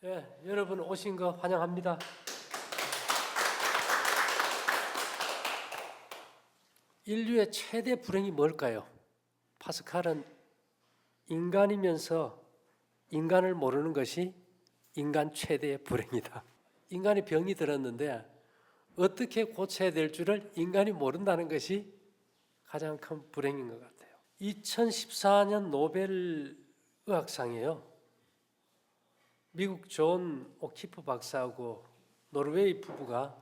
여러분 오신 거 환영합니다. 인류의 최대 불행이 뭘까요? 파스칼은 인간이면서 인간을 모르는 것이 인간 최대의 불행이다. 인간이 병이 들었는데 어떻게 고쳐야 될 줄을 인간이 모른다는 것이 가장 큰 불행인 것 같아요. 2014년 노벨 의학상이에요. 미국 존 오키프 박사하고 노르웨이 부부가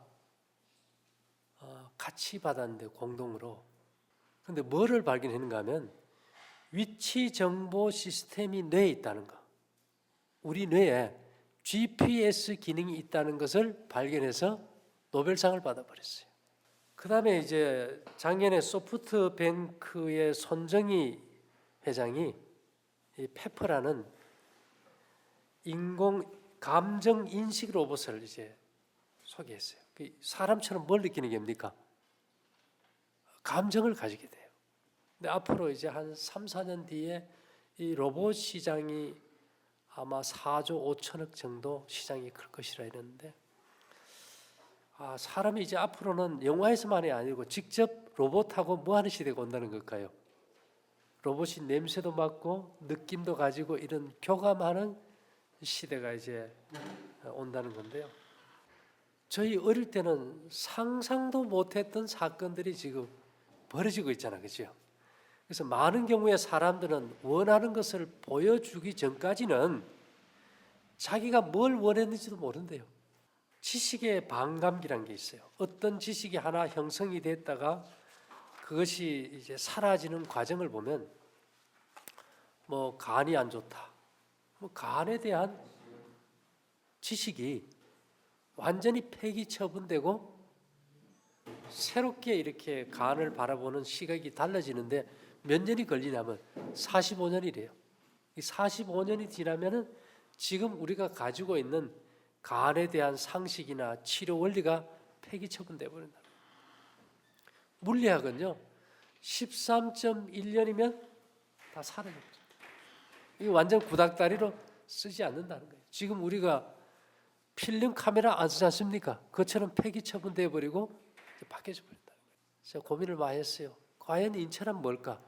같이 받았는데 공동으로. 근데 뭐를 발견했는가 하면 위치 정보 시스템이 뇌에 있다는 거. 우리 뇌에 GPS 기능이 있다는 것을 발견해서 노벨상을 받아버렸어요. 그 다음에 이제 작년에 소프트뱅크의 손정희 회장이 이 페퍼라는 인공 감정 인식 로봇을 이제 소개했어요. 사람처럼 뭘 느끼는 겁니까? 감정을 가지게 돼요. 근데 앞으로 이제 한 3, 4년 뒤에 이 로봇 시장이 아마 4조 5천억 정도 시장이 클 것이라 이랬는데, 사람이 이제 앞으로는 영화에서만이 아니고 직접 로봇하고 뭐 하는 시대가 온다는 걸까요? 로봇이 냄새도 맡고 느낌도 가지고 이런 교감하는 시대가 이제 온다는 건데요. 저희 어릴 때는 상상도 못했던 사건들이 지금 벌어지고 있잖아요, 그렇죠? 그래서 많은 경우에 사람들은 원하는 것을 보여주기 전까지는 자기가 뭘 원했는지도 모른대요. 지식의 반감기란 게 있어요. 어떤 지식이 하나 형성이 됐다가 그것이 이제 사라지는 과정을 보면 뭐 간이 안 좋다. 뭐 간에 대한 지식이 완전히 폐기 처분되고 새롭게 이렇게 간을 바라보는 시각이 달라지는데 몇 년이 걸리냐면 45년이래요. 이 45년이 지나면은 지금 우리가 가지고 있는 간에 대한 상식이나 치료 원리가 폐기 처분돼 버린다. 물리학은요. 13.1년이면 다 사라집니다. 이게 완전 구닥다리로 쓰지 않는다는 거예요. 지금 우리가 필름 카메라 안 쓰지 않습니까? 그것처럼 폐기 처분돼 버리고 바뀌어져 버린다. 제가 고민을 많이 했어요. 과연 인체란 뭘까?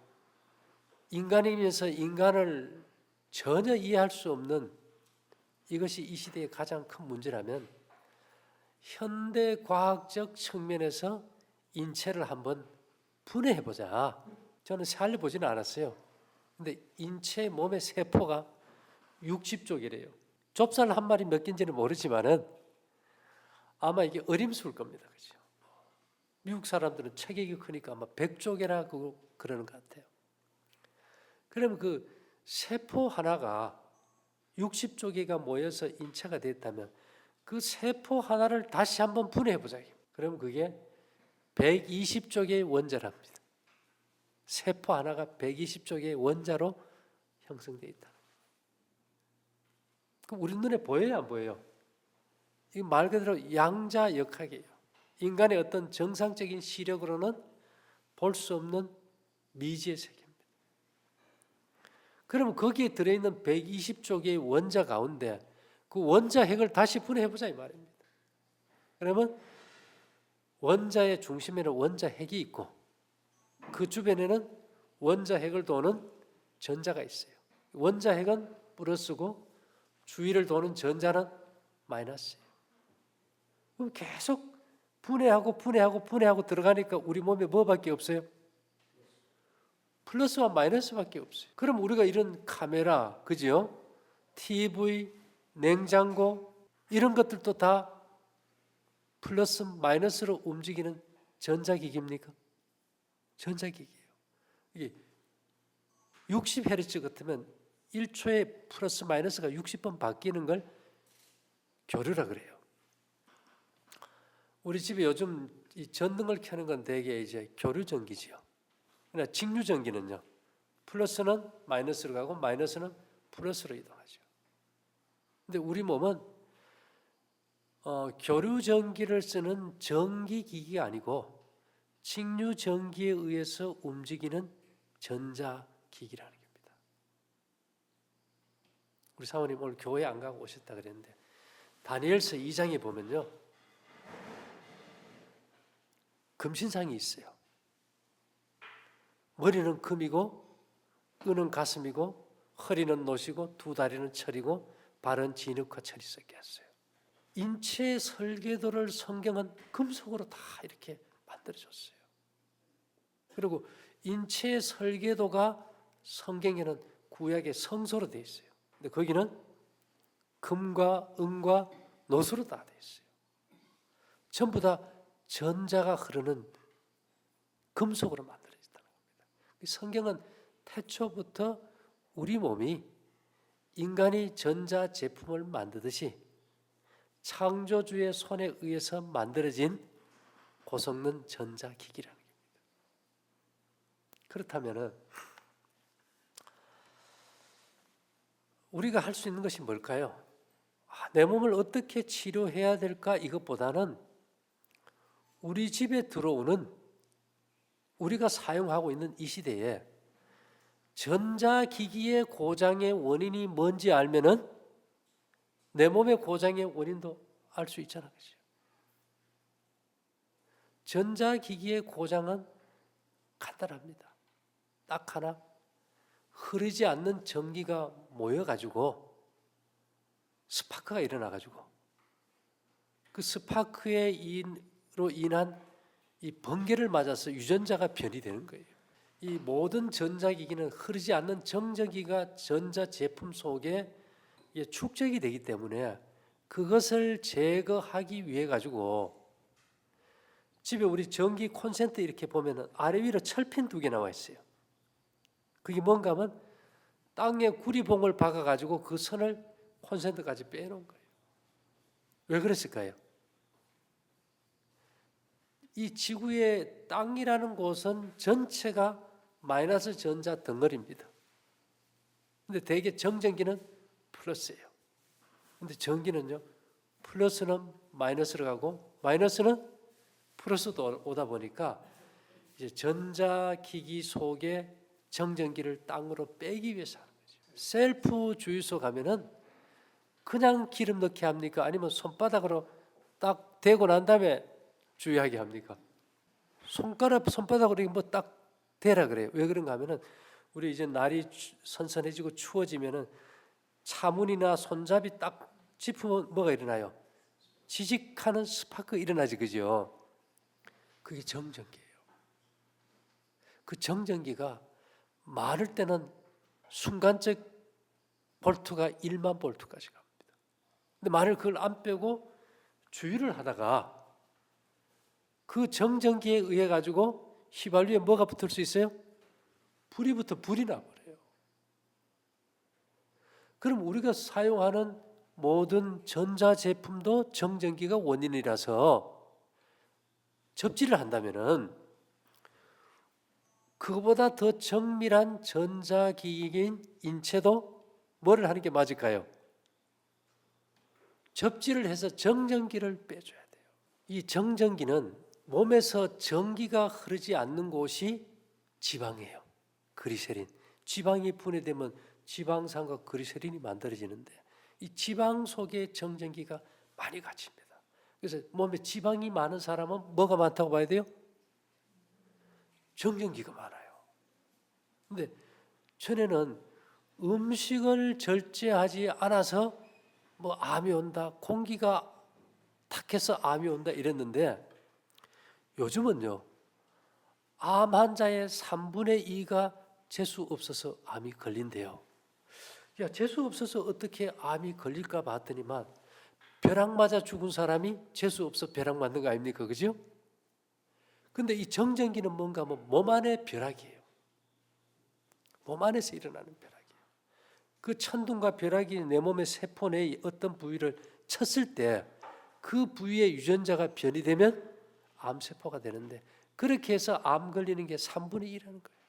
인간이면서 인간을 전혀 이해할 수 없는 이것이 이 시대의 가장 큰 문제라면 현대 과학적 측면에서 인체를 한번 분해해보자. 저는 살려보지는 않았어요. 근데 인체 몸의 세포가 60쪽이래요. 좁쌀 한 마리 몇 개인지는 모르지만은 아마 이게 어림스러울 겁니다. 그렇죠? 미국 사람들은 체격이 크니까 아마 100쪽이나 그러는 것 같아요. 그러면 그 세포 하나가 60조개가 모여서 인체가 됐다면 그 세포 하나를 다시 한번 분해해보자. 그러면 그게 120조개의 원자랍니다. 세포 하나가 120조개의 원자로 형성되어 있다. 그럼 우리 눈에 보여요, 안 보여요? 이 말 그대로 양자역학이에요. 인간의 어떤 정상적인 시력으로는 볼 수 없는 미지의 세계입니다. 그러면 거기에 들어있는 120조 개의 원자 가운데 그 원자 핵을 다시 분해해보자 이 말입니다. 그러면 원자의 중심에는 원자 핵이 있고 그 주변에는 원자 핵을 도는 전자가 있어요. 원자 핵은 플러스고 주위를 도는 전자는 마이너스예요. 그럼 계속 분해하고 들어가니까 우리 몸에 뭐밖에 없어요? 플러스와 마이너스밖에 없어요. 그럼 우리가 이런 카메라, 그죠? TV, 냉장고 이런 것들도 다 플러스 마이너스로 움직이는 전자기기입니까? 전자기기예요. 이게 60Hz 같으면 1초에 플러스 마이너스가 60번 바뀌는 걸 교류라 그래요. 우리 집에 요즘 이 전등을 켜는 건 대개 이제 교류전기지요. 그러나 직류전기는요. 플러스는 마이너스로 가고 마이너스는 플러스로 이동하죠. 근데 우리 몸은 교류전기를 쓰는 전기기기가 아니고 직류전기에 의해서 움직이는 전자기기라는 겁니다. 우리 사모님 오늘 교회 안 가고 오셨다 그랬는데 다니엘서 2장에 보면요, 금신상이 있어요. 머리는 금이고 끈은 가슴이고 허리는 노시고 두 다리는 철이고 발은 진흙과 철이 섞여 있어요. 인체의 설계도를 성경은 금속으로 다 이렇게 만들어줬어요. 그리고 인체의 설계도가 성경에는 구약의 성소로 되어 있어요. 근데 거기는 금과 은과 노수로 다 되어 있어요. 전부 다 전자가 흐르는 금속으로 만들어졌다는 겁니다. 성경은 태초부터 우리 몸이 인간이 전자 제품을 만드듯이 창조주의 손에 의해서 만들어진 고성능 전자기기라는 겁니다. 그렇다면 우리가 할 수 있는 것이 뭘까요? 내 몸을 어떻게 치료해야 될까? 이것보다는 우리 집에 들어오는, 우리가 사용하고 있는 이 시대에 전자기기의 고장의 원인이 뭔지 알면은 내 몸의 고장의 원인도 알 수 있잖아, 그죠? 전자기기의 고장은 간단합니다. 딱 하나, 흐르지 않는 전기가 모여가지고 스파크가 일어나가지고 그 스파크로 인한 이 번개를 맞아서 유전자가 변이되는 거예요. 이 모든 전자기기는 흐르지 않는 정전기가 전자 제품 속에 축적이 되기 때문에 그것을 제거하기 위해 가지고 집에 우리 전기 콘센트 이렇게 보면은 아래 위로 철핀 2개 나와 있어요. 그게 뭔가 하면 땅에 구리봉을 박아 가지고 그 선을 콘센트까지 빼놓은 거예요. 왜 그랬을까요? 이 지구의 땅이라는 곳은 전체가 마이너스 전자 덩어리입니다. 근데 대개 정전기는 플러스예요. 근데 전기는요, 플러스는 마이너스로 가고 마이너스는 플러스도 오다 보니까 이제 전자기기 속에 정전기를 땅으로 빼기 위해서 하는 거죠. 셀프 주유소 가면은 그냥 기름 넣게 합니까? 아니면 손바닥으로 딱 대고 난 다음에 주유하게 합니까? 손바닥으로 뭐 딱 대라 그래요. 왜 그런가 하면은 우리 이제 날이 선선해지고 추워지면은 차문이나 손잡이 딱 짚으면 뭐가 일어나요? 지직하는 스파크 일어나지, 그죠? 그게 정전기예요. 그 정전기가 많을 때는 순간적 볼트가 1만 볼트까지 갑니다. 근데 만일 그걸 안 빼고 주유를 하다가 그 정전기에 의해 가지고 휘발유에 뭐가 붙을 수 있어요? 불이 나버려요. 그럼 우리가 사용하는 모든 전자제품도 정전기가 원인이라서 접지를 한다면은 그거보다 더 정밀한 전자기기인 인체도 뭐를 하는 게 맞을까요? 접지를 해서 정전기를 빼줘야 돼요. 이 정전기는 몸에서 전기가 흐르지 않는 곳이 지방이에요. 그리세린. 지방이 분해되면 지방산과 그리세린이 만들어지는데 이 지방 속에 정전기가 많이 갇힙니다. 그래서 몸에 지방이 많은 사람은 뭐가 많다고 봐야 돼요? 정전기가 많아요. 근데 전에는 음식을 절제하지 않아서 뭐 암이 온다, 공기가 탁해서 암이 온다 이랬는데 요즘은요, 암 환자의 3분의 2가 재수 없어서 암이 걸린대요. 야, 재수 없어서 어떻게 암이 걸릴까 봤더니만 벼락 맞아 죽은 사람이 재수 없어 벼락 맞는 거 아닙니까? 그죠? 근데 이 정전기는 뭔가 몸 안의 벼락이에요. 몸 안에서 일어나는 벼락이에요. 그 천둥과 벼락이 내 몸의 세포 내의 어떤 부위를 쳤을 때 그 부위의 유전자가 변이되면 암세포가 되는데 그렇게 해서 암 걸리는 게 3분의 1이라는 거예요.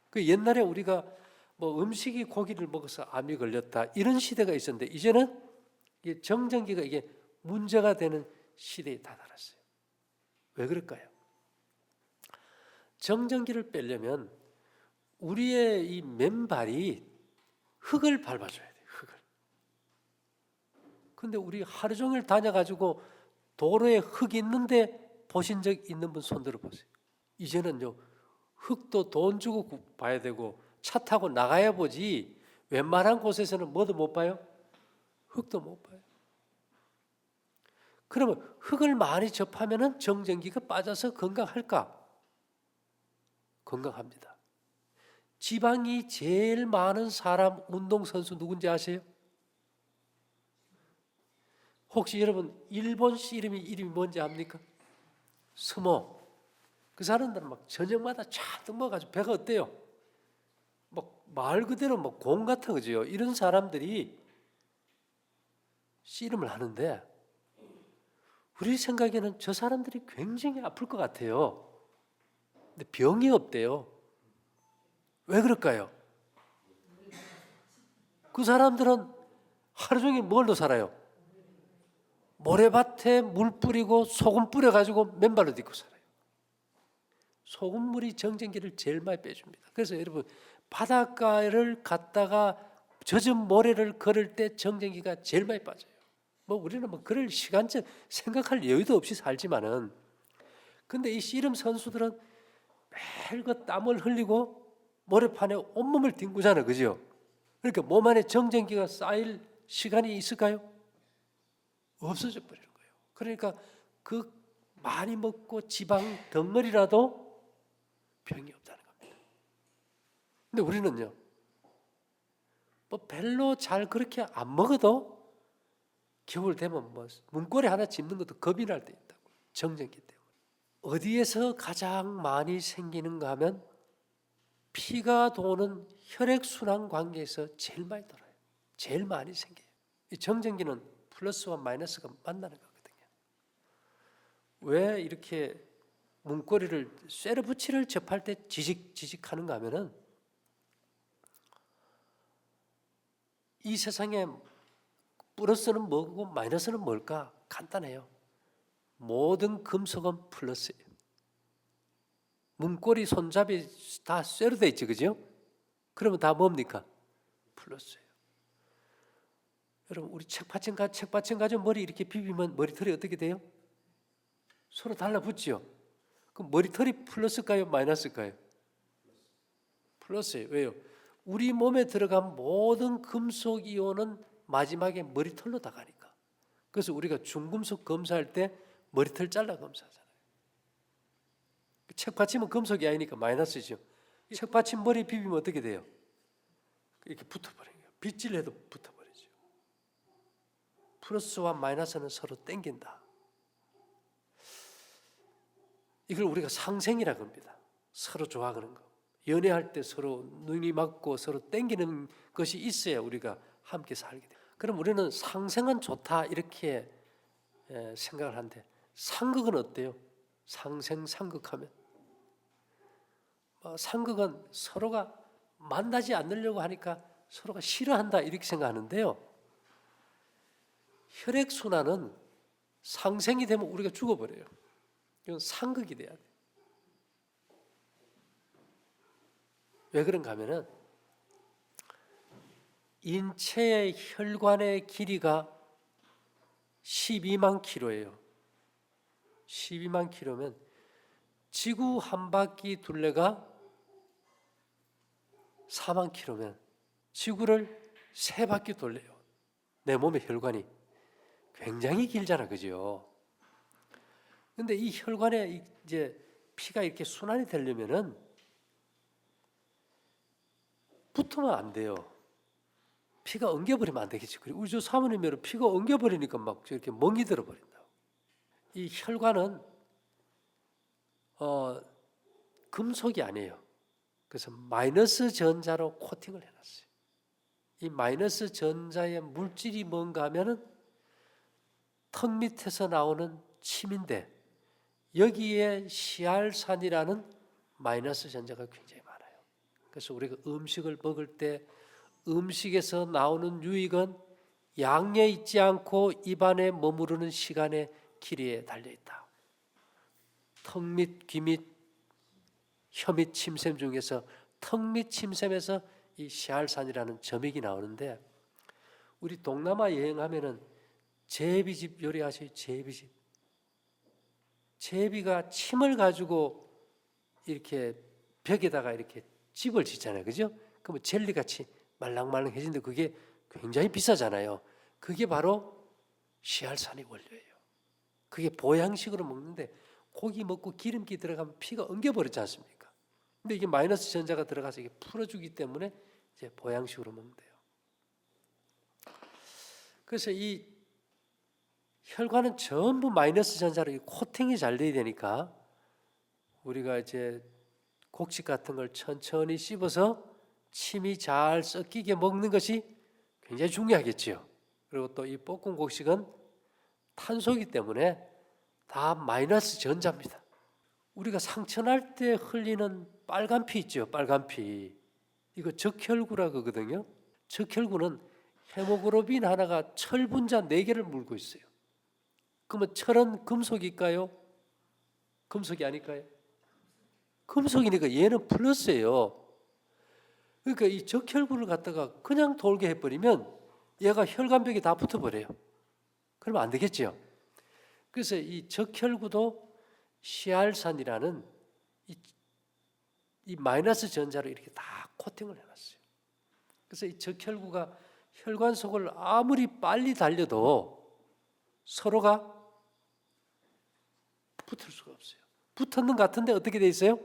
그 옛날에 우리가 뭐 음식이 고기를 먹어서 암이 걸렸다 이런 시대가 있었는데 이제는 정전기가 이게 문제가 되는 시대에 다다랐어요. 왜 그럴까요? 정전기를 빼려면 우리의 이 맨발이 흙을 밟아줘야 돼요. 흙을. 근데 우리 하루 종일 다녀가지고 도로에 흙 있는데 보신 적 있는 분 손 들어보세요. 이제는요, 흙도 돈 주고 봐야 되고 차 타고 나가야 보지 웬만한 곳에서는 뭐도 못 봐요? 흙도 못 봐요. 그러면 흙을 많이 접하면 정전기가 빠져서 건강할까? 건강합니다. 지방이 제일 많은 사람 운동선수 누군지 아세요? 혹시 여러분 일본 이름이 뭔지 압니까? 스모. 그 사람들은 막 저녁마다 잔뜩 먹어가지고 배가 어때요? 말 그대로 공 같은 거죠. 이런 사람들이 씨름을 하는데 우리 생각에는 저 사람들이 굉장히 아플 것 같아요. 근데 병이 없대요. 왜 그럴까요? 그 사람들은 하루 종일 뭘로 살아요? 모래밭에 물 뿌리고 소금 뿌려가지고 맨발로 딛고 살아요. 소금물이 정전기를 제일 많이 빼줍니다. 그래서 여러분 바닷가를 갔다가 젖은 모래를 걸을 때 정전기가 제일 많이 빠져요. 우리는 그럴 시간적 생각할 여유도 없이 살지만은, 근데 이 씨름 선수들은 매일 그 땀을 흘리고 모래판에 온몸을 뒹구잖아요, 그죠? 그러니까 몸 안에 정전기가 쌓일 시간이 있을까요? 없어져 버리는 거예요. 그러니까 그 많이 먹고 지방 덩어리라도 병이 없다는 겁니다. 근데 우리는요, 별로 잘 그렇게 안 먹어도 겨울 되면 문고리 하나 짚는 것도 겁이 날 때 있다고. 정전기 때문에. 어디에서 가장 많이 생기는가 하면 피가 도는 혈액순환 관계에서 제일 많이 돌아요. 제일 많이 생겨요. 이 정전기는 플러스와 마이너스가 만나는 거거든요. 왜 이렇게 문고리를 쇠르붙이를 접할 때 지직하는가 하면은 이 세상에 플러스는 뭐고 마이너스는 뭘까? 간단해요. 모든 금속은 플러스예요. 문고리 손잡이 다 쇠로 돼 있죠, 그죠? 그러면 다 뭡니까? 플러스예요. 여러분 우리 책받침 가지고 머리 이렇게 비비면 머리털이 어떻게 돼요? 서로 달라붙죠. 그럼 머리털이 플러스일까요? 마이너스일까요? 플러스예요. 왜요? 우리 몸에 들어간 모든 금속 이온은 마지막에 머리털로 다 가니까. 그래서 우리가 중금속 검사할 때 머리털 잘라 검사하잖아요. 책받침은 금속이 아니니까 마이너스죠. 책받침 머리 비비면 어떻게 돼요? 이렇게 붙어버려요. 빗질해도 붙어버리죠. 플러스와 마이너스는 서로 땡긴다. 이걸 우리가 상생이라고 합니다. 서로 좋아하는 거. 연애할 때 서로 눈이 맞고 서로 땡기는 것이 있어야 우리가 함께 살게 돼요. 그럼 우리는 상생은 좋다 이렇게 생각을 하는데 상극은 어때요? 상극하면 상극은 서로가 만나지 않으려고 하니까 서로가 싫어한다 이렇게 생각하는데요. 혈액순환은 상생이 되면 우리가 죽어버려요. 이건 상극이 돼야 돼요. 왜 그런가 하면은 인체의 혈관의 길이가 12만 킬로예요. 12만 킬로면 지구 한 바퀴 둘레가 4만 킬로면 지구를 3바퀴 돌려요. 내 몸의 혈관이 굉장히 길잖아, 그죠? 근데 이 혈관에 이제 피가 이렇게 순환이 되려면은 붙으면 안 돼요. 피가 엉겨버리면 안 되겠지. 그리고 우리 저 사모님은 피가 엉겨버리니까 막 저렇게 멍이 들어버린다고. 이 혈관은 금속이 아니에요. 그래서 마이너스 전자로 코팅을 해놨어요. 이 마이너스 전자의 물질이 뭔가 하면은 턱 밑에서 나오는 침인데 여기에 시알산이라는 마이너스 전자가 굉장히 많아요. 그래서 우리가 음식을 먹을 때 음식에서 나오는 유익은 양에 있지 않고 입안에 머무르는 시간의 길이에 달려있다. 턱 밑, 귀 밑, 혀 밑 침샘 중에서 턱 밑 침샘에서 이 시알산이라는 점액이 나오는데 우리 동남아 여행하면은 제비집 요리하세요. 제비집. 제비가 침을 가지고 이렇게 벽에다가 이렇게 집을 짓잖아요. 그죠? 그러면 젤리같이 말랑말랑해지는데 그게 굉장히 비싸잖아요. 그게 바로 씨알산이 원료예요. 그게 보양식으로 먹는데 고기 먹고 기름기 들어가면 피가 엉겨버리지 않습니까? 근데 이게 마이너스 전자가 들어가서 이게 풀어주기 때문에 이제 보양식으로 먹는데요. 그래서 이 혈관은 전부 마이너스 전자로 코팅이 잘 돼야 되니까 우리가 이제 곡식 같은 걸 천천히 씹어서 침이 잘 섞이게 먹는 것이 굉장히 중요하겠지요. 그리고 또 이 볶은 곡식은 탄소이기 때문에 다 마이너스 전자입니다. 우리가 상처날 때 흘리는 빨간 피 있죠. 빨간 피. 이거 적혈구라 그러거든요. 적혈구는 헤모글로빈 하나가 철 분자 4개를 물고 있어요. 그러면 철은 금속일까요? 금속이 아닐까요? 금속이니까 얘는 플러스예요. 그러니까 이 적혈구를 갖다가 그냥 돌게 해버리면 얘가 혈관벽에 다 붙어버려요. 그러면 안 되겠죠. 그래서 이 적혈구도 시알산이라는 이 마이너스 전자로 이렇게 다 코팅을 해놨어요. 그래서 이 적혈구가 혈관 속을 아무리 빨리 달려도 서로가 붙을 수가 없어요. 붙었는 것 같은데 어떻게 돼 있어요?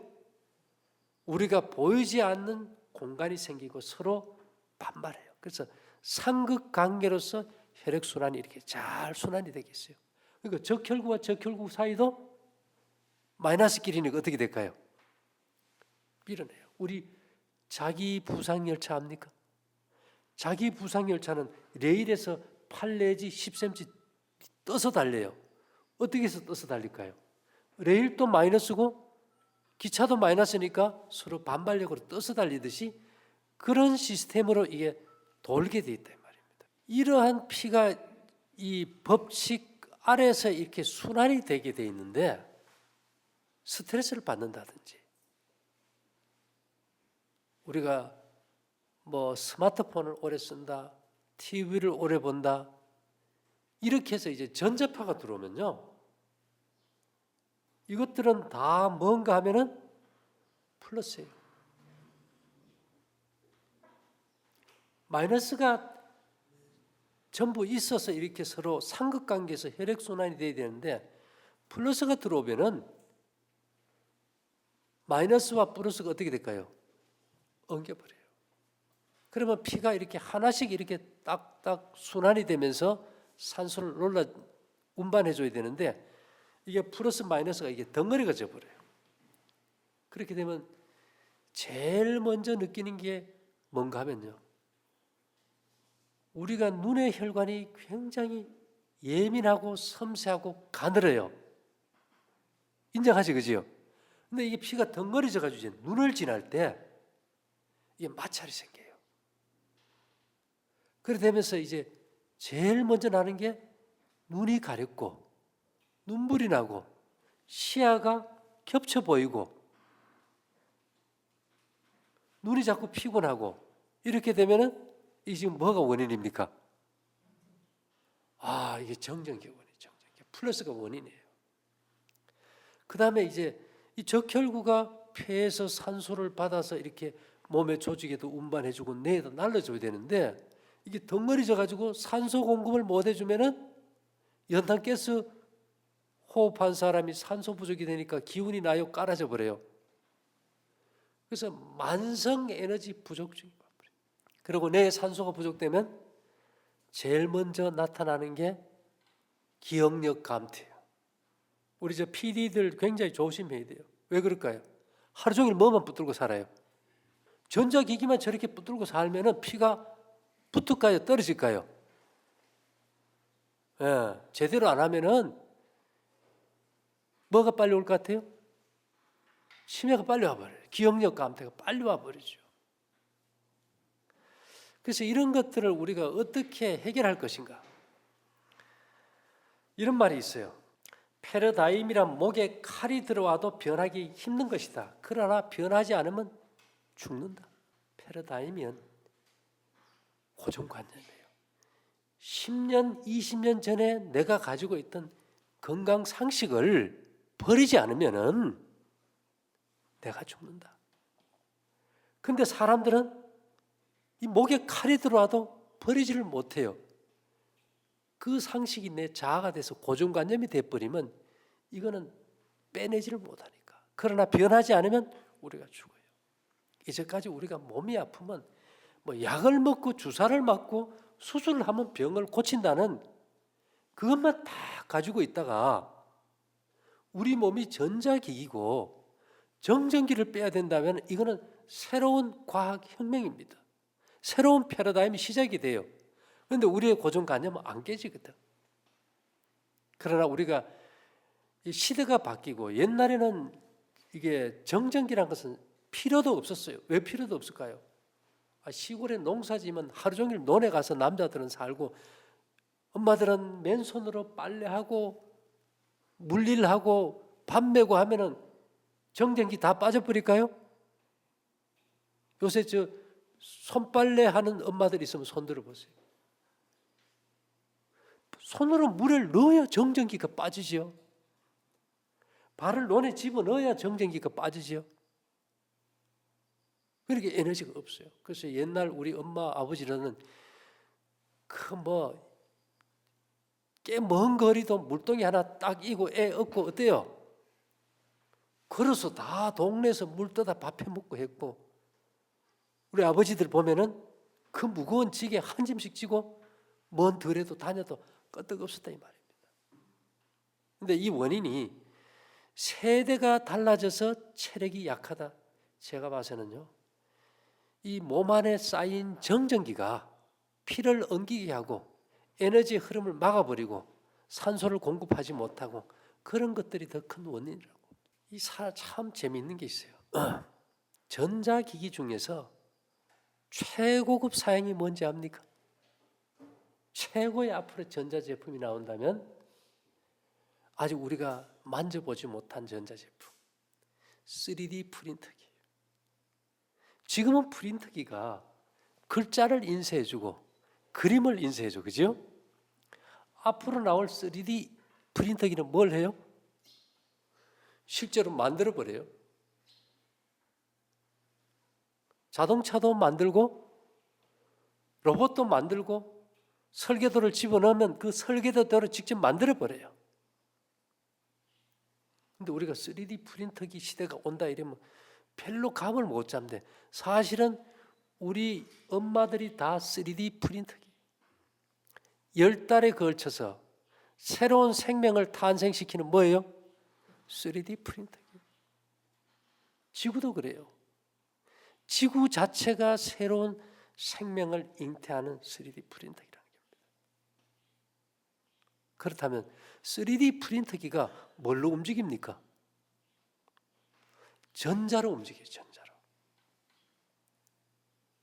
우리가 보이지 않는 공간이 생기고 서로 반발해요. 그래서 삼극관계로서 혈액순환이 이렇게 잘 순환이 되겠어요. 그러니까 적혈구와 적혈구 사이도 마이너스 끼리니까 어떻게 될까요? 밀어내요. 우리 자기 부상열차 압니까? 자기 부상열차는 레일에서 8 내지 10cm 떠서 달려요. 어떻게 해서 떠서 달릴까요? 레일도 마이너스고 기차도 마이너스니까 서로 반발력으로 떠서 달리듯이 그런 시스템으로 이게 돌게 돼 있다 이 말입니다. 이러한 피가 이 법칙 아래에서 이렇게 순환이 되게 돼 있는데 스트레스를 받는다든지 우리가 뭐 스마트폰을 오래 쓴다, TV를 오래 본다 이렇게 해서 이제 전자파가 들어오면요. 이것들은 다 뭔가 하면은 플러스예요. 마이너스가 전부 있어서 이렇게 서로 삼극관계에서 혈액순환이 돼야 되는데 플러스가 들어오면은 마이너스와 플러스가 어떻게 될까요? 엉겨버려요. 그러면 피가 이렇게 하나씩 이렇게 딱딱 순환이 되면서 산소를 놀라 운반해줘야 되는데 이게 플러스 마이너스가 이게 덩어리가 져버려요. 그렇게 되면 제일 먼저 느끼는 게 뭔가 하면요. 우리가 눈의 혈관이 굉장히 예민하고 섬세하고 가늘어요. 인정하지 그지요? 근데 이게 피가 덩어리져 가지고 이제 눈을 지날 때 이게 마찰이 생겨요. 그래 되면서 이제 제일 먼저 나는 게 눈이 가렵고 눈물이 나고 시야가 겹쳐 보이고 눈이 자꾸 피곤하고 이렇게 되면은 이게 지금 뭐가 원인입니까? 이게 정전기 원인이죠. 플러스가 원인이에요. 그 다음에 이제 이 적혈구가 폐에서 산소를 받아서 이렇게 몸의 조직에도 운반해주고 뇌에도 날려줘야 되는데 이게 덩어리져 가지고 산소 공급을 못 해주면은 연탄가스 호흡한 사람이 산소 부족이 되니까 기운이 나요, 깔아져 버려요. 그래서 만성 에너지 부족증이 와버려요. 그리고 뇌에 산소가 부족되면 제일 먼저 나타나는 게 기억력 감퇴예요. 우리 저 PD들 굉장히 조심해야 돼요. 왜 그럴까요? 하루 종일 뭐만 붙들고 살아요. 전자기기만 저렇게 붙들고 살면은 피가 붙을까요? 떨어질까요? 예, 제대로 안 하면은 뭐가 빨리 올 것 같아요? 치매가 빨리 와버려요. 기억력 감퇴가 빨리 와버리죠. 그래서 이런 것들을 우리가 어떻게 해결할 것인가? 이런 말이 있어요. 패러다임이란 목에 칼이 들어와도 변하기 힘든 것이다. 그러나 변하지 않으면 죽는다. 패러다임은 고정관념이에요. 10년, 20년 전에 내가 가지고 있던 건강 상식을 버리지 않으면은 내가 죽는다. 근데 사람들은 이 목에 칼이 들어와도 버리지를 못해요. 그 상식이 내 자아가 돼서 고정관념이 돼버리면 이거는 빼내지를 못하니까. 그러나 변하지 않으면 우리가 죽어요. 이제까지 우리가 몸이 아프면 뭐 약을 먹고 주사를 맞고 수술을 하면 병을 고친다는 그것만 다 가지고 있다가 우리 몸이 전자기기고 정전기를 빼야 된다면 이거는 새로운 과학혁명입니다. 새로운 패러다임이 시작이 돼요. 그런데 우리의 고정관념은 안 깨지거든. 그러나 우리가 이 시대가 바뀌고 옛날에는 이게 정전기란 것은 필요도 없었어요. 왜 필요도 없을까요? 시골에 농사지면 하루 종일 논에 가서 남자들은 살고 엄마들은 맨손으로 빨래하고 물일하고 밥 메고 하면은 정전기 다 빠져버릴까요? 요새 저 손빨래 하는 엄마들 있으면 손 들어보세요. 손으로 물을 넣어야 정전기가 빠지죠. 발을 논에 집어넣어야 정전기가 빠지죠. 그렇게 에너지가 없어요. 그래서 옛날 우리 엄마 아버지는 꽤 먼 거리도 물동이 하나 딱 이고 애 업고 어때요? 걸어서 다 동네에서 물 떠다 밥 해 먹고 했고, 우리 아버지들 보면은 그 무거운 지게 한 짐씩 지고 먼 들에도 다녀도 끄떡 없었다 이 말입니다. 근데 이 원인이 세대가 달라져서 체력이 약하다. 제가 봐서는요, 이 몸 안에 쌓인 정전기가 피를 엉키게 하고 에너지의 흐름을 막아버리고 산소를 공급하지 못하고 그런 것들이 더 큰 원인이라고. 참 재미있는 게 있어요. 전자기기 중에서 최고급 사양이 뭔지 압니까? 최고의 앞으로 전자제품이 나온다면 아직 우리가 만져보지 못한 전자제품, 3D 프린터기. 지금은 프린터기가 글자를 인쇄해주고 그림을 인쇄해줘, 그죠? 앞으로 나올 3D 프린터기는 뭘 해요? 실제로 만들어버려요. 자동차도 만들고 로봇도 만들고 설계도를 집어넣으면 그 설계도대로 직접 만들어버려요. 근데 우리가 3D 프린터기 시대가 온다 이러면 별로 감을 못 잡는데 사실은 우리 엄마들이 다 3D 프린터기 10달에 걸쳐서 새로운 생명을 탄생시키는 뭐예요? 3D 프린터기. 지구도 그래요. 지구 자체가 새로운 생명을 잉태하는 3D 프린터기라는 겁니다. 그렇다면 3D 프린터기가 뭘로 움직입니까? 전자로 움직여요. 전자로.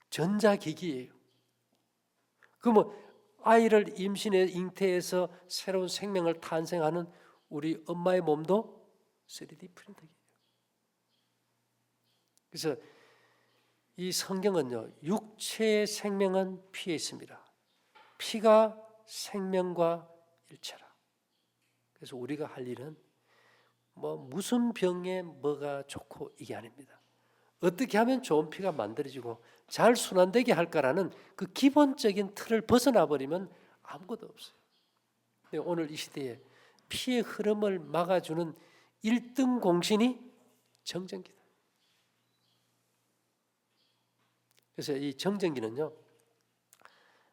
전자기기예요. 그러면 아이를 임신해 잉태해서 새로운 생명을 탄생하는 우리 엄마의 몸도 3D 프린터기예요. 그래서 이 성경은요, 육체의 생명은 피에 있습니다. 피가 생명과 일체라. 그래서 우리가 할 일은 무슨 병에 뭐가 좋고 이게 아닙니다. 어떻게 하면 좋은 피가 만들어지고 잘 순환되게 할까라는 그 기본적인 틀을 벗어나 버리면 아무것도 없어요. 근데 오늘 이 시대에 피의 흐름을 막아주는 1등 공신이 정전기다. 그래서 이 정전기는요,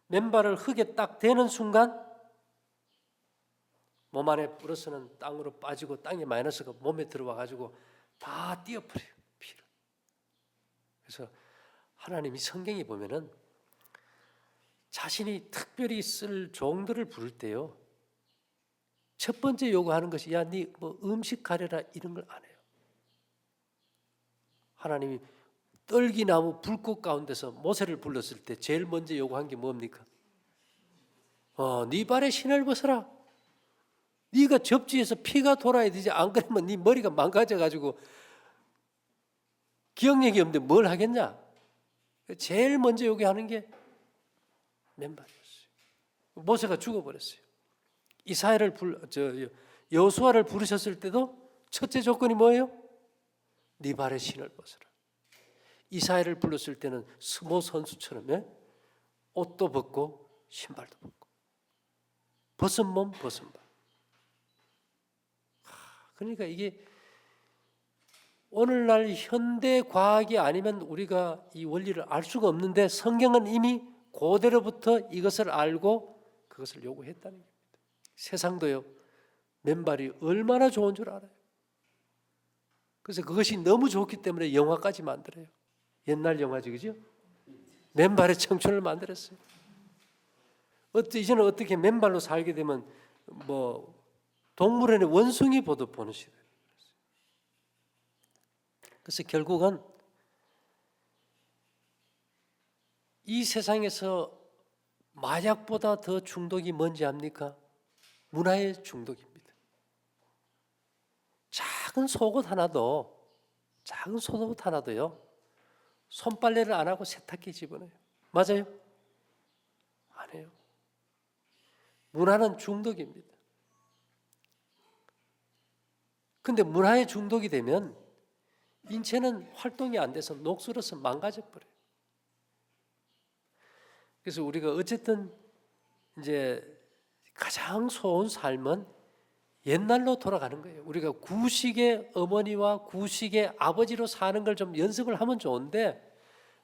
맨발을 흙에 딱 대는 순간 몸 안에 플러스는 땅으로 빠지고 땅의 마이너스가 몸에 들어와 가지고 다 띄어버려요, 피를. 그래서 하나님이 성경에 보면은 자신이 특별히 쓸 종들을 부를 때요, 첫 번째 요구하는 것이 야, 네 음식 가려라 이런 걸 안 해요. 하나님이 떨기나무 불꽃 가운데서 모세를 불렀을 때 제일 먼저 요구한 게 뭡니까? 네 발에 신을 벗어라. 네가 접지에서 피가 돌아야 되지, 안 그러면 네 머리가 망가져가지고 기억력이 없는데 뭘 하겠냐? 제일 먼저 요구하는 게 맨발이었어요. 모세가 죽어버렸어요. 여호수아를 부르셨을 때도 첫째 조건이 뭐예요? 네 발의 신을 벗어라. 이사야를 불렀을 때는 스모 선수처럼 옷도 벗고 신발도 벗고 벗은 몸 벗은 발. 그러니까 이게 오늘날 현대 과학이 아니면 우리가 이 원리를 알 수가 없는데 성경은 이미 고대로부터 이것을 알고 그것을 요구했다는 겁니다. 세상도요, 맨발이 얼마나 좋은 줄 알아요. 그래서 그것이 너무 좋기 때문에 영화까지 만들어요. 옛날 영화지, 그죠? 맨발의 청춘을 만들었어요. 이제는 어떻게 맨발로 살게 되면 뭐 동물원의 원숭이 보듯 보는 시대예요. 그래서 결국은 이 세상에서 마약보다 더 중독이 뭔지 압니까? 문화의 중독입니다. 작은 속옷 하나도요, 손빨래를 안 하고 세탁기에 집어넣어요. 맞아요? 안 해요. 문화는 중독입니다. 근데 문화에 중독이 되면 인체는 활동이 안 돼서 녹슬어서 망가져 버려요. 그래서 우리가 어쨌든 이제 가장 좋은 삶은 옛날로 돌아가는 거예요. 우리가 구식의 어머니와 구식의 아버지로 사는 걸 좀 연습을 하면 좋은데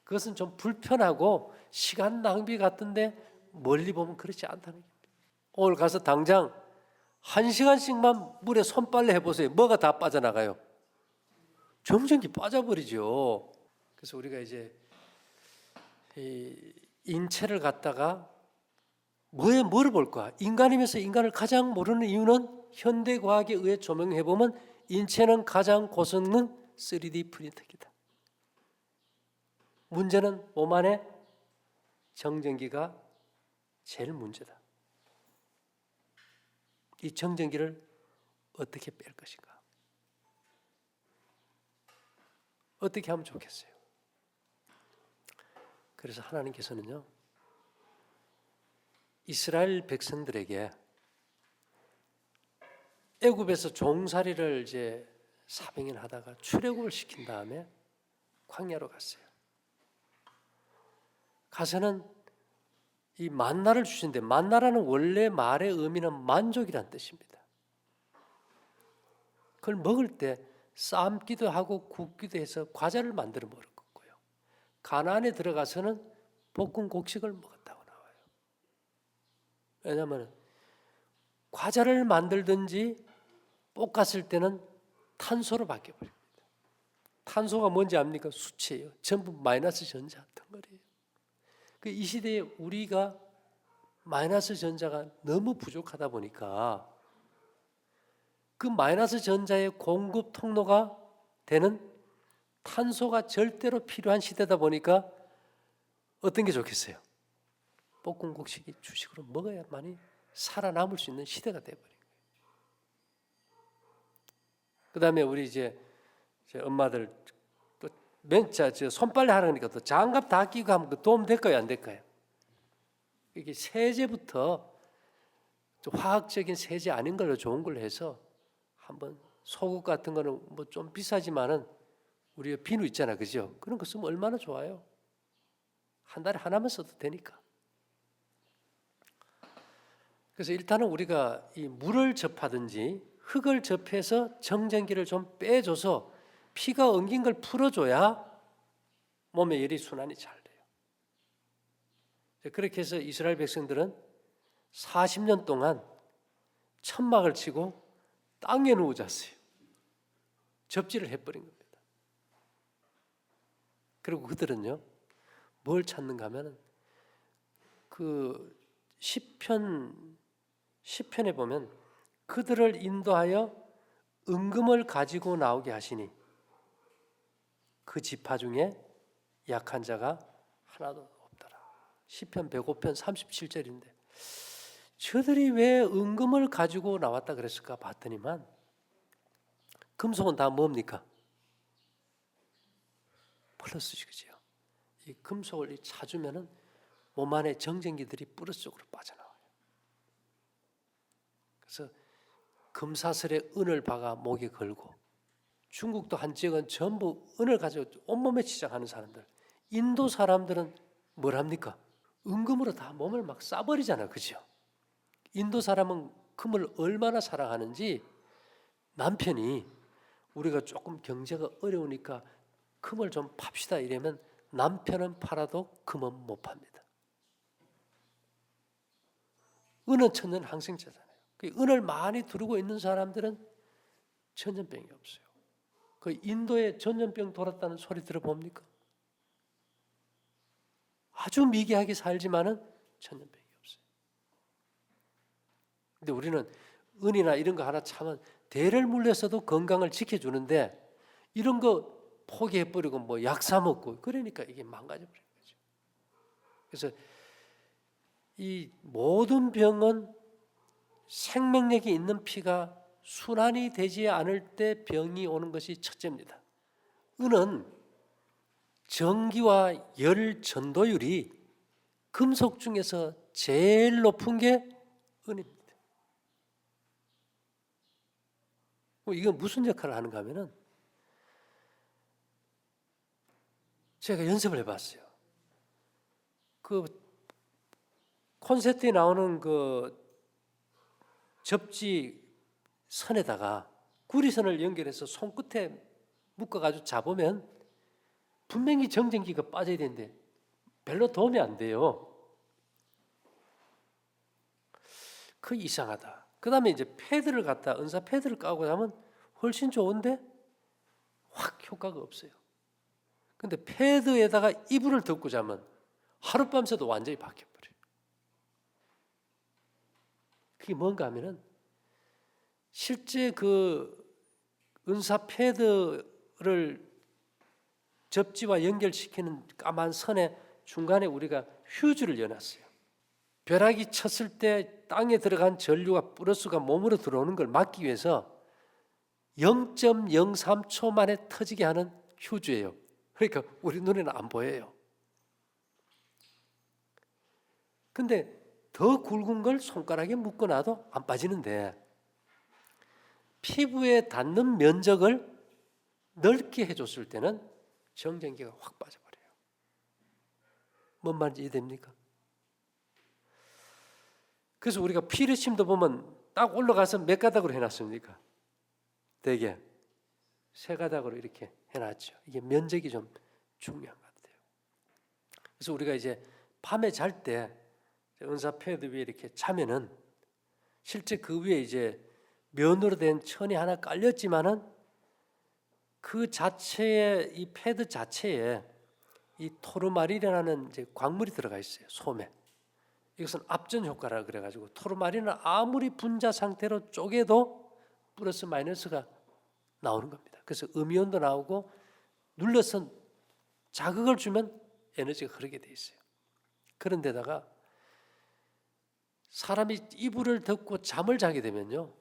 그것은 좀 불편하고 시간 낭비 같은데 멀리 보면 그렇지 않다는 거예요. 오늘 가서 당장 1시간씩만 물에 손빨래 해보세요. 뭐가 다 빠져나가요? 정전기 빠져버리죠. 그래서 우리가 이제 이 인체를 갖다가 뭐를 볼까? 인간이면서 인간을 가장 모르는 이유는 현대 과학에 의해 조명해 보면 인체는 가장 고성능 3D 프린터기다. 문제는 몸 안에 정전기가 제일 문제다. 이 정전기를 어떻게 뺄 것인가? 어떻게 하면 좋겠어요? 그래서 하나님께서는요, 이스라엘 백성들에게 애굽에서 종살이를 이제 400년 하다가 출애굽을 시킨 다음에 광야로 갔어요. 가서는 이 만나를 주신데, 만나라는 원래 말의 의미는 만족이란 뜻입니다. 그걸 먹을 때 삶기도 하고 굽기도 해서 과자를 만들어 먹었고요. 가나안에 들어가서는 볶은 곡식을 먹었다고 나와요. 왜냐하면 과자를 만들든지 볶았을 때는 탄소로 바뀌어버립니다. 탄소가 뭔지 압니까? 수치예요. 전부 마이너스 전자 덩어리예요. 이 시대에 우리가 마이너스 전자가 너무 부족하다 보니까 그 마이너스 전자의 공급 통로가 되는 탄소가 절대로 필요한 시대다 보니까 어떤 게 좋겠어요? 볶은 곡식이 주식으로 먹어야만이 살아남을 수 있는 시대가 되어버린 거예요. 그 다음에 우리 이제 엄마들 또 손빨래 하라니까 또 장갑 다 끼고 하면 그 도움 될까요? 안 될까요? 이게 세제부터 좀 화학적인 세제 아닌 걸로 좋은 걸로 해서 한번 속옷 같은 거는 뭐 좀 비싸지만은 우리가 비누 있잖아, 그죠? 그런 거 쓰면 얼마나 좋아요. 한 달에 하나만 써도 되니까. 그래서 일단은 우리가 이 물을 접하든지 흙을 접해서 정전기를 좀 빼줘서 피가 엉긴 걸 풀어줘야 몸의 열이 순환이 잘 돼요. 그렇게 해서 이스라엘 백성들은 40년 동안 천막을 치고 땅에 누워 잤어요. 접지를 해버린 겁니다. 그리고 그들은요, 뭘 찾는가 하면은 그 시편에 보면 그들을 인도하여 은금을 가지고 나오게 하시니 그 지파 중에 약한 자가 하나도 없더라. 시편 105편 37절인데 저들이 왜 은금을 가지고 나왔다 그랬을까 봤더니만 금속은 다 뭡니까? 플러스죠. 이 금속을 찾으면은 몸 안에 정전기들이 뿌리 속으로 빠져나와요. 그래서 금사슬에 은을 박아 목에 걸고, 중국도 한 지역은 전부 은을 가지고 온몸에 치장하는 사람들. 인도 사람들은 뭘 합니까? 은금으로 다 몸을 막 싸버리잖아, 그죠? 인도 사람은 금을 얼마나 사랑하는지, 남편이 우리가 조금 경제가 어려우니까 금을 좀 팝시다 이러면 남편은 팔아도 금은 못 팝니다. 은은 천년항생자잖아요. 그 은을 많이 두르고 있는 사람들은 전염병이 없어요. 그 인도에 전염병 돌았다는 소리 들어봅니까? 아주 미개하게 살지만은 전염병이 없어요. 근데 우리는 은이나 이런 거 하나 참은 대를 물려서도 건강을 지켜주는데, 이런 거 포기해버리고 뭐 약 사 먹고 그러니까 이게 망가져버리는 거죠. 그래서 이 모든 병은 생명력이 있는 피가 순환이 되지 않을 때 병이 오는 것이 첫째입니다. 은은 전기와 열 전도율이 금속 중에서 제일 높은 게 은입니다. 이건 무슨 역할을 하는가 하면은, 제가 연습을 해봤어요. 그 콘서트에 나오는 그 접지 선에다가 구리선을 연결해서 손끝에 묶어가지고 잡으면 분명히 정전기가 빠져야 되는데 별로 도움이 안 돼요. 그 이상하다. 그 다음에 이제 패드를 갖다 은사 패드를 까고 하면 훨씬 좋은데 확 효과가 없어요. 근데 패드에다가 이불을 덮고 자면 하룻밤 새도 완전히 바뀌어버려요. 그게 뭔가 하면은, 실제 그 은사 패드를 접지와 연결시키는 까만 선의 중간에 우리가 휴즈를 여놨어요. 벼락이 쳤을 때 땅에 들어간 전류가 플러스가 몸으로 들어오는 걸 막기 위해서 0.03초 만에 터지게 하는 휴즈예요. 그러니까 우리 눈에는 안 보여요. 근데 더 굵은 걸 손가락에 묶어놔도 안 빠지는데, 피부에 닿는 면적을 넓게 해줬을 때는 정전기가 확 빠져버려요. 뭔 말인지 이해됩니까? 그래서 우리가 피르침도 보면 딱 올라가서 몇 가닥으로 해놨습니까? 대개 세 가닥으로 이렇게 해놨죠. 이게 면적이 좀 중요한 것 같아요. 그래서 우리가 이제 밤에 잘 때 은사 패드 위에 이렇게 자면은, 실제 그 위에 이제 면으로 된 천이 하나 깔렸지만은 그 자체에, 이 패드 자체에 이 토르마린이라는 이제 광물이 들어가 있어요. 솜에. 이것은 압전 효과라 그래가지고 토르마린은 아무리 분자 상태로 쪼개도 플러스 마이너스가 나오는 겁니다. 그래서 음이온도 나오고, 눌러서 자극을 주면 에너지가 흐르게 돼 있어요. 그런데다가 사람이 이불을 덮고 잠을 자게 되면요,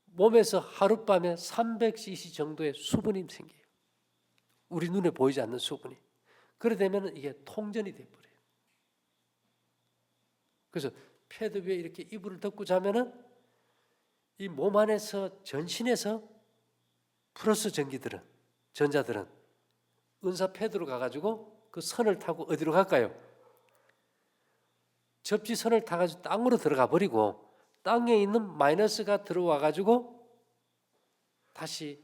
몸에서 하룻밤에 300cc 정도의 수분이 생겨요. 우리 눈에 보이지 않는 수분이. 그래 되면 이게 통전이 돼버려요. 그래서 패드 위에 이렇게 이불을 덮고 자면은 이 몸 안에서, 전신에서 플러스 전기들은, 전자들은 은사 패드로 가가지고 그 선을 타고 어디로 갈까요? 접지선을 타가지고 땅으로 들어가 버리고, 땅에 있는 마이너스가 들어와 가지고 다시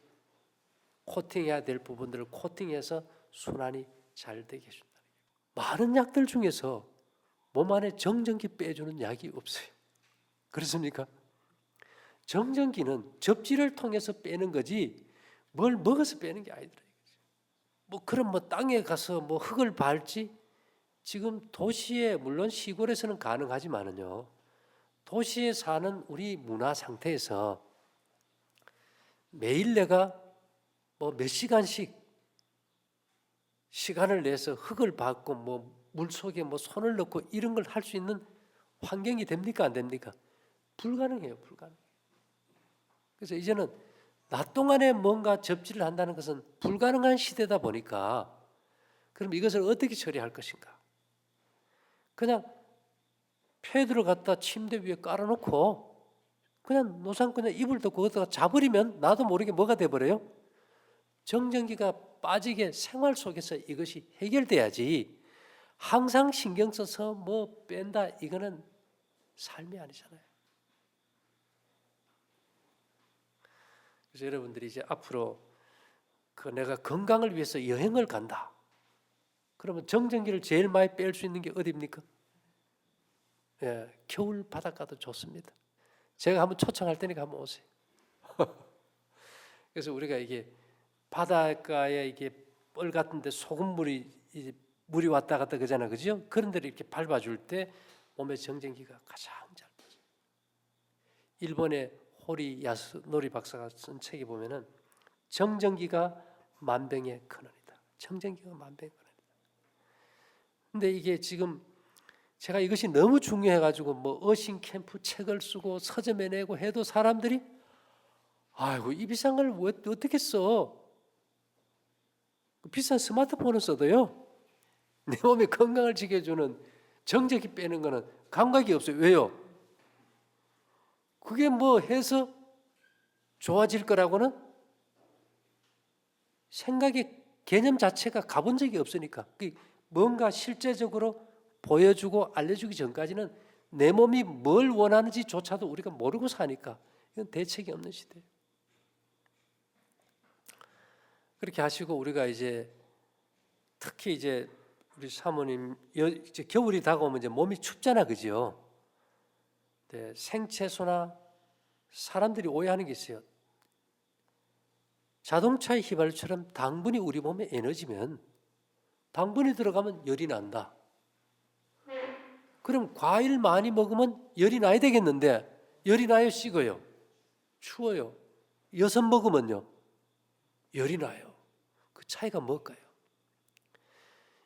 코팅해야 될 부분들을 코팅해서 순환이 잘 되게 해준다. 많은 약들 중에서 몸 안에 정전기 빼주는 약이 없어요. 그렇습니까? 정전기는 접지를 통해서 빼는 거지 뭘 먹어서 빼는 게 아니더라. 뭐 그럼 뭐 땅에 가서 뭐 흙을 밟지? 지금 도시에, 물론 시골에서는 가능하지만은요, 도시에 사는 우리 문화 상태에서 매일 내가 뭐 몇 시간씩 시간을 내서 흙을 밟고 뭐 물속에 뭐 손을 넣고 이런 걸 할 수 있는 환경이 됩니까? 안 됩니까? 불가능해요. 불가능해요. 그래서 이제는 낮 동안에 뭔가 접지를 한다는 것은 불가능한 시대다 보니까, 그럼 이것을 어떻게 처리할 것인가? 그냥 패드를 갖다 침대 위에 깔아놓고 그냥 노상 그냥 이불 덮고 거기다가 자버리면 나도 모르게 뭐가 돼버려요? 정전기가 빠지게 생활 속에서 이것이 해결돼야지 항상 신경 써서 뭐 뺀다 이거는 삶이 아니잖아요. 그래서 여러분들이 이제 앞으로 그 내가 건강을 위해서 여행을 간다. 그러면 정전기를 제일 많이 뺄 수 있는 게 어디입니까? 예, 겨울 바닷가도 좋습니다. 제가 한번 초청할 테니까 한번 오세요. 그래서 우리가 이게 바닷가에 이게 뻘 같은데 소금물이 물이 왔다 갔다 그러잖아요, 그죠? 그런 데를 이렇게 밟아줄 때 몸의 정전기가 가장 잘 빠져요. 일본의 호리 야스노리 박사가 쓴 책에 보면은 정전기가 만병의 근원이다. 정전기가 만병의 근원이다. 근데 이게 지금 제가 이것이 너무 중요해가지고 뭐 어신 캠프 책을 쓰고 서점에 내고 해도 사람들이 아이고 이 비싼 걸 왜 어떻게 써? 비싼 스마트폰을 써도요. 내 몸의 건강을 지켜주는 정전기 빼는 거는 감각이 없어요. 왜요? 그게 뭐 해서 좋아질 거라고는 생각의 개념 자체가 가본 적이 없으니까 뭔가 실제적으로 보여주고 알려주기 전까지는 내 몸이 뭘 원하는지조차도 우리가 모르고 사니까 이건 대책이 없는 시대예요. 그렇게 하시고 우리가 이제 특히 이제 우리 사모님 이제 겨울이 다가오면 이제 몸이 춥잖아, 그죠? 네, 생채소나 사람들이 오해하는 게 있어요. 자동차의 휘발유처럼 당분이 우리 몸에 에너지면 당분이 들어가면 열이 난다. 그럼 과일 많이 먹으면 열이 나야 되겠는데 열이 나요, 식어요? 추워요? 여섯 먹으면요 열이 나요. 그 차이가 뭘까요?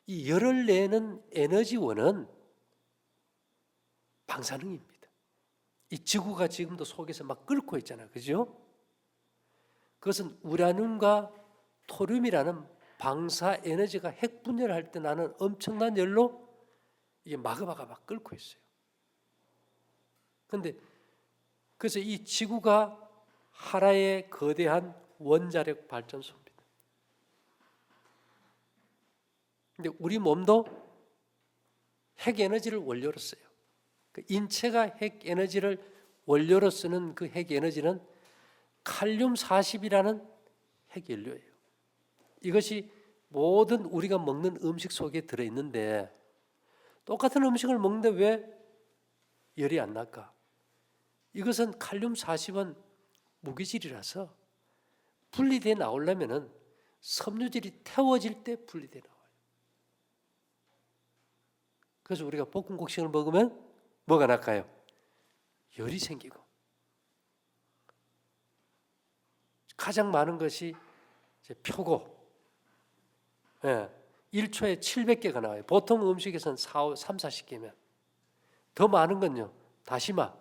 이 열을 내는 에너지원은 방사능입니다. 이 지구가 지금도 속에서 막 끓고 있잖아요, 그죠? 그것은 우라늄과 토륨이라는 방사 에너지가 핵 분열할 때 나는 엄청난 열로 이게 마그마가 막 끓고 있어요. 그런데 그래서 이 지구가 하나의 거대한 원자력 발전소입니다. 근데 우리 몸도 핵 에너지를 원료로 써요. 인체가 핵 에너지를 원료로 쓰는 그 핵 에너지는 칼륨 40이라는 핵 연료예요. 이것이 모든 우리가 먹는 음식 속에 들어 있는데 똑같은 음식을 먹는데 왜 열이 안 날까? 이것은 칼륨 40은 무기질이라서 분리돼 나오려면은 섬유질이 태워질 때 분리돼 나와요. 그래서 우리가 볶은 곡식을 먹으면 뭐가 날까요? 열이 생기고 가장 많은 것이 이제 표고, 1초에 700개가 나와요. 보통 음식에서는 3, 40개면 더 많은 건요. 다시마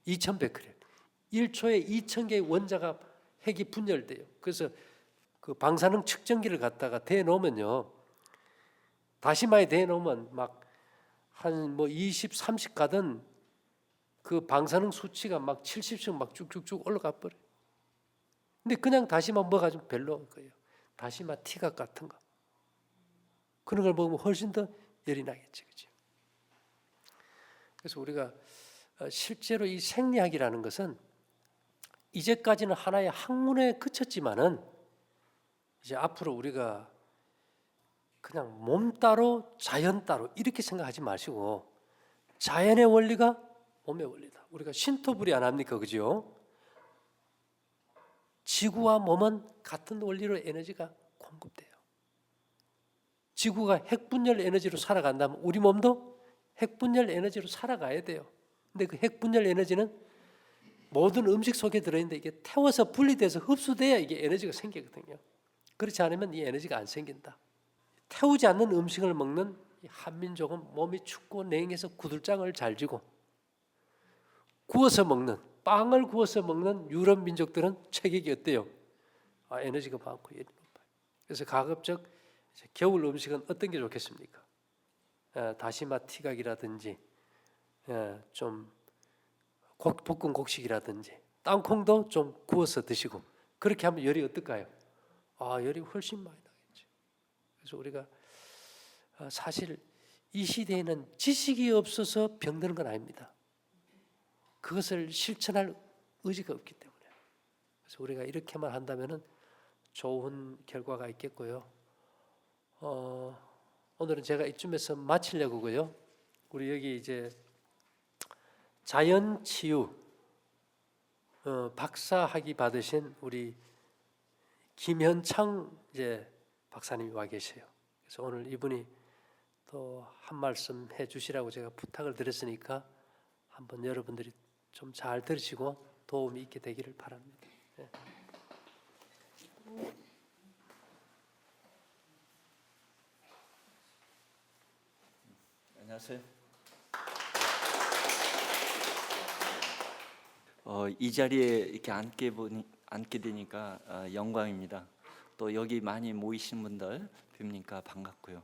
2100g 1초에 2000개의 원자가 핵이 분열돼요. 그래서 그 방사능 측정기를 갖다가 대놓으면요. 다시마에 대놓으면 막 한 뭐 20, 30 가든 그 방사능 수치가 막 70씩 막 쭉쭉쭉 올라가 버려요. 근데 그냥 다시마 먹어가지고 별로 거예요. 다시마 티각 같은 거. 그런 걸 먹으면 훨씬 더 열이 나겠지, 그죠? 그래서 우리가 실제로 이 생리학이라는 것은 이제까지는 하나의 학문에 그쳤지만은 이제 앞으로 우리가 그냥 몸 따로 자연 따로 이렇게 생각하지 마시고 자연의 원리가 몸의 원리다. 우리가 신토불이 안 합니까, 그죠? 지구와 몸은 같은 원리로 에너지가 공급돼요. 지구가 핵분열 에너지로 살아간다면 우리 몸도 핵분열 에너지로 살아가야 돼요. 근데 그 핵분열 에너지는 모든 음식 속에 들어있는데 이게 태워서 분리돼서 흡수돼야 이게 에너지가 생기거든요. 그렇지 않으면 이 에너지가 안 생긴다. 태우지 않는 음식을 먹는 한민족은 몸이 춥고 냉해서 구들장을 잘 지고 구워서 먹는 빵을 구워서 먹는 유럽 민족들은 체격이 어때요? 에너지가 많고 열이 높아요. 그래서 가급적 겨울 음식은 어떤 게 좋겠습니까? 다시마 티각이라든지 좀 볶은 곡식이라든지 땅콩도 좀 구워서 드시고 그렇게 하면 열이 어떨까요? 열이 훨씬 많이 나겠죠. 그래서 우리가 사실 이 시대에는 지식이 없어서 병드는 건 아닙니다. 그것을 실천할 의지가 없기 때문에. 그래서 우리가 이렇게만 한다면은 좋은 결과가 있겠고요. 오늘은 제가 이쯤에서 마치려고요. 우리 여기 이제 자연치유 박사학위 받으신 우리 김현창 이제 박사님이 와 계세요. 그래서 오늘 이분이 또 한 말씀 해주시라고 제가 부탁을 드렸으니까 한번 여러분들이 좀 잘 들으시고 도움이 있게 되기를 바랍니다. 네. 안녕하세요. 이 자리에 이렇게 앉게 되니까 영광입니다. 또 여기 많이 모이신 분들 뵙니까 반갑고요.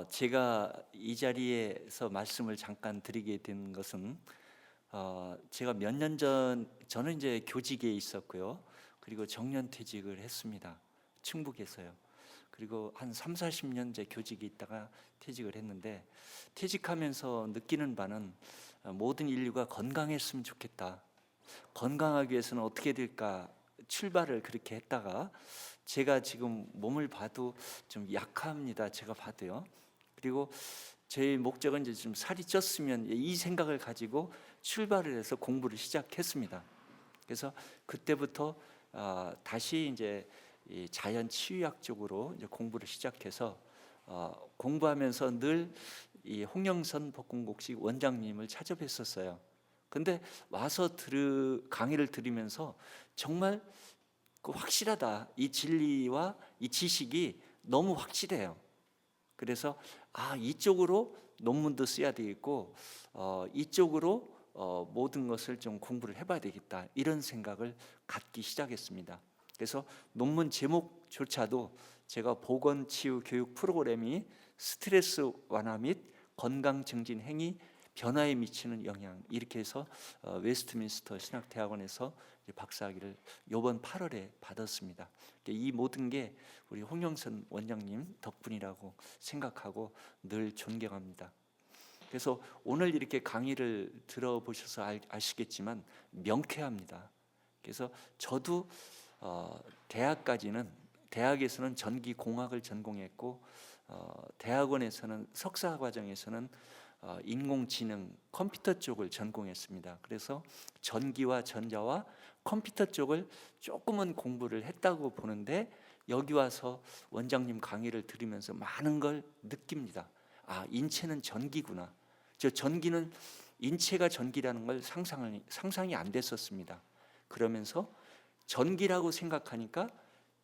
제가 이 자리에서 말씀을 잠깐 드리게 된 것은 제가 몇 년 전 저는 이제 교직에 있었고요. 그리고 정년퇴직을 했습니다. 충북에서요. 그리고 한 3, 40년 이제 교직에 있다가 퇴직을 했는데 퇴직하면서 느끼는 바는 모든 인류가 건강했으면 좋겠다. 건강하기 위해서는 어떻게 될까 출발을 그렇게 했다가 제가 지금 몸을 봐도 좀 약합니다. 제가 봐도요. 그리고 제 목적은 이제 좀 살이 쪘으면 이 생각을 가지고 출발을 해서 공부를 시작했습니다. 그래서 그때부터 다시 이제 이 자연 치유학 쪽으로 이제 공부를 시작해서 공부하면서 늘 이 홍영선 볶음곡식 원장님을 찾아뵀었어요. 근데 와서 강의를 들으면서 정말 확실하다. 이 진리와 이 지식이 너무 확실해요. 그래서 이쪽으로 논문도 써야 되겠고 이쪽으로 모든 것을 좀 공부를 해봐야 되겠다. 이런 생각을 갖기 시작했습니다. 그래서 논문 제목조차도 제가 보건치유교육 프로그램이 스트레스 완화 및 건강 증진 행위 변화에 미치는 영향 이렇게 해서 웨스트민스터 신학대학원에서 박사학위를 이번 8월에 받았습니다. 이 모든 게 우리 홍영선 원장님 덕분이라고 생각하고 늘 존경합니다. 그래서 오늘 이렇게 강의를 들어보셔서 아시겠지만 명쾌합니다. 그래서 저도 대학에서는 전기공학을 전공했고 대학원에서는 석사 과정에서는 인공지능 컴퓨터 쪽을 전공했습니다. 그래서 전기와 전자와 컴퓨터 쪽을 조금은 공부를 했다고 보는데 여기 와서 원장님 강의를 들으면서 많은 걸 느낍니다. 인체는 전기구나. 저 전기는 인체가 전기라는 걸 상상이 안 됐었습니다. 그러면서 전기라고 생각하니까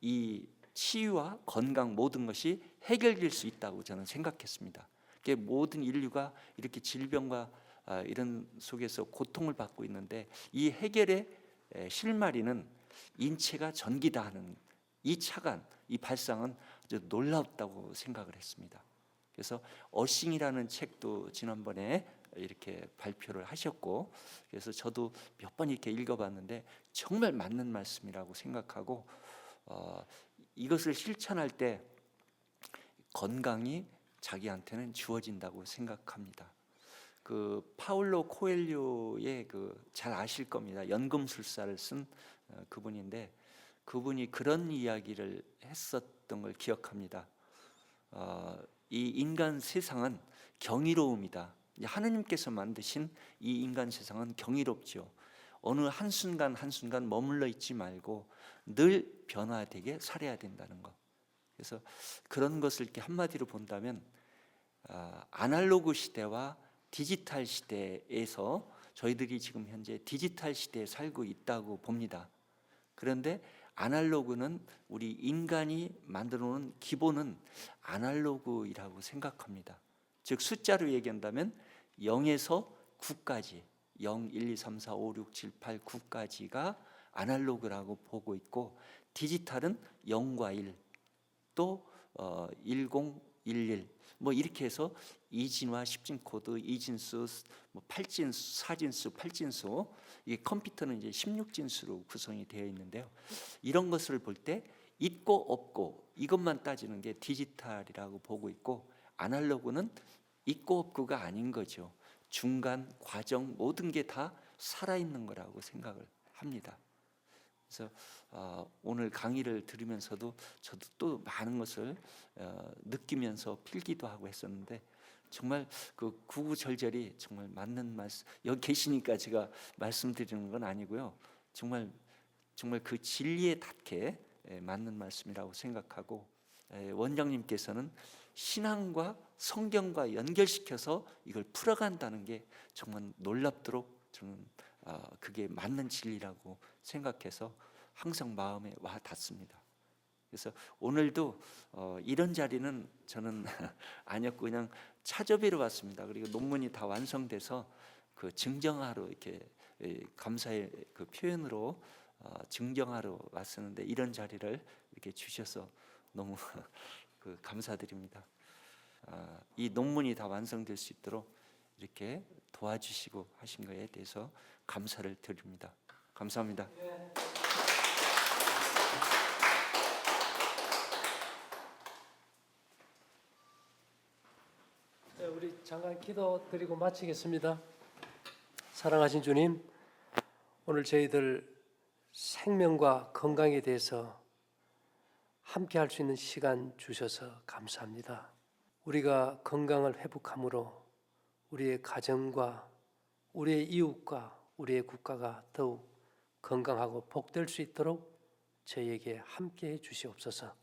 이 치유와 건강 모든 것이 해결될 수 있다고 저는 생각했습니다. 모든 인류가 이렇게 질병과 이런 속에서 고통을 받고 있는데 이 해결의 실마리는 인체가 전기다 하는 이 착안, 이 발상은 아주 놀랍다고 생각을 했습니다. 그래서 어싱이라는 책도 지난번에 이렇게 발표를 하셨고 그래서 저도 몇 번 이렇게 읽어봤는데 정말 맞는 말씀이라고 생각하고 이것을 실천할 때 건강이 자기한테는 주어진다고 생각합니다. 그 파울로 코엘료의 잘 아실 겁니다. 연금술사를 쓴 그분인데 그분이 그런 이야기를 했었던 걸 기억합니다. 이 인간 세상은 경이로움이다. 하느님께서 만드신 이 인간 세상은 경이롭죠. 어느 한순간 한순간 머물러 있지 말고 늘 변화되게 살아야 된다는 것. 그래서 그런 것을 이렇게 한마디로 본다면 아날로그 시대와 디지털 시대에서 저희들이 지금 현재 디지털 시대에 살고 있다고 봅니다. 그런데 아날로그는 우리 인간이 만들어 놓은 기본은 아날로그이라고 생각합니다. 즉 숫자로 얘기한다면 0에서 9까지 0, 1, 2, 3, 4, 5, 6, 7, 8, 9까지가 아날로그라고 보고 있고 디지털은 0과 1 또 10, 11 뭐 이렇게 해서 이진화, 10진 코드, 이진수, 뭐 8진수, 4진수, 8진수, 이게 컴퓨터는 이제 16진수로 구성이 되어 있는데요. 이런 것을 볼 때 있고 없고 이것만 따지는 게 디지털이라고 보고 있고, 아날로그는 있고 없고가 아닌 거죠. 중간 과정 모든 게 다 살아있는 거라고 생각을 합니다. 그래서 오늘 강의를 들으면서도 저도 또 많은 것을 느끼면서 필기도 하고 했었는데, 정말 그 구구절절이 정말 맞는 말씀, 여기 계시니까 제가 말씀드리는 건 아니고요. 정말 그 진리에 닿게 맞는 말씀이라고 생각하고, 원장님께서는 신앙과 성경과 연결시켜서 이걸 풀어간다는 게 정말 놀랍도록 저는 그게 맞는 진리라고 생각해서 항상 마음에 와 닿습니다. 그래서 오늘도 이런 자리는 저는 아니었고 그냥 차저비로 왔습니다. 그리고 논문이 다 완성돼서 그 증정하러 이렇게 감사의 그 표현으로 증정하러 왔었는데, 이런 자리를 이렇게 주셔서 너무 그 감사드립니다. 이 논문이 다 완성될 수 있도록 이렇게 도와주시고 하신 것에 대해서 감사를 드립니다. 감사합니다. 네, 우리 잠깐 기도 드리고 마치겠습니다. 사랑하신 주님, 오늘 저희들 생명과 건강에 대해서 함께 할 수 있는 시간 주셔서 감사합니다. 우리가 건강을 회복함으로 우리의 가정과 우리의 이웃과 우리의 국가가 더욱 건강하고 복될 수 있도록 저희에게 함께해 주시옵소서.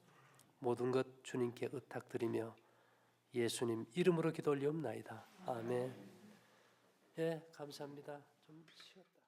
모든 것 주님께 의탁드리며 예수님 이름으로 기도 올리옵나이다. 아멘. 예, 감사합니다. 좀 쉬었다.